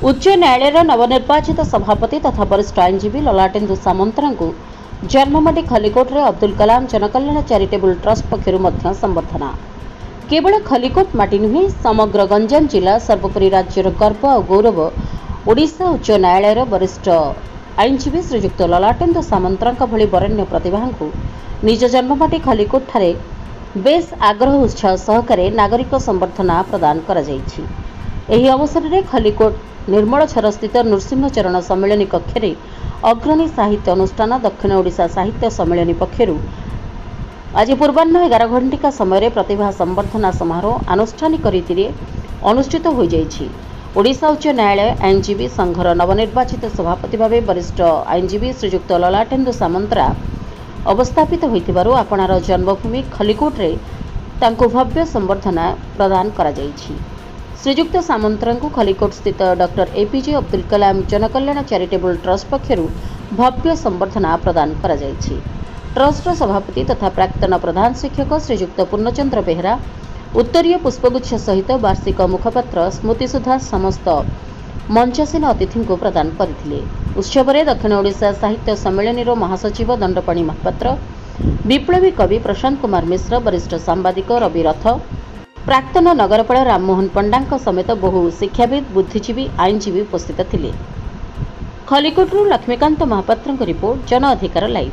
उच्च न्यायालय नवनिर्वाचित सभापति तथा वरिष्ठ आईनजीवी ललाटेन्दु सामंतरांकु जन्ममाटी खलिकोट रे अब्दुल कलाम जनकल्याण चैरिटेबल ट्रस्ट पक्षरु संबर्धना। केवल खलिकोट माटी नुहे समग्र गंजाम जिला सर्वोपरि राज्यर गर्व और गौरव ओडिशा उच्च न्यायालय वरिष्ठ आईनजीवी श्रीजुक्त ललाटेन्दु सामंतरांक भली वरेण्य प्रतिभांकु निज जन्ममाटी खलिकोट ठारे बेस आग्रह उत्साह सहकारे नागरिक संबर्धना प्रदान करा जायछि। एही अवसर में खलिकोट निर्मलछर स्थित नृसिंह चरण सम्मेलन कक्ष रे अग्रणी साहित्य अनुष्ठान दक्षिण ओडिशा साहित्य सम्मेलन पक्षरु आज पूर्वाह्न 11 घंटिका समय प्रतिभा संबर्धना समारोह आनुष्ठानिक रीति अनुष्ठित हो जायछि। ओडिशा उच्च न्यायालय आईनजीवी संघर नवनिर्वाचित सभापति भावे वरिष्ठ आईनजीवी श्रीजुक्त ललाटेन्दु सामंतरा अवस्थापित होइतिबारु आपणार जन्मभूमि खलिकोट रे तांको भव्य संबर्धना प्रदान करा जायछि। श्रीजुक्त सामंतरांकु खलिकोट स्थित डॉक्टर एपीजे अब्दुल कलाम जनकल्याण चैरिटेबल ट्रस्ट पक्षरु भव्य संबर्धना प्रदान करा जायछि। ट्रस्ट सभापति तथा प्राक्तन प्रधान शिक्षक श्रीजुक्त पूर्णचंद्र बेहरा उत्तरीय पुष्पगुच्छ सहित वार्षिक मुखपत्र स्मृतिसुधा समस्त मंचासीन अतिथि को प्रदान करथिले। उत्सव में दक्षिण ओडिशा साहित्य सम्मेलन महासचिव दंडपाणी महापात्र, विप्लवी कवि प्रशांत कुमार मिश्र, वरिष्ठ सांबादिक रवि रथ, प्राक्तन नगरपाल राममोहन पंडा समेत बहु शिक्षाविद बुद्धिजीवी आईनजीवी उपस्थित थिले। खलिकोटरू लक्ष्मीकांत महापात्र रिपोर्ट, जन अधिकार लाइव।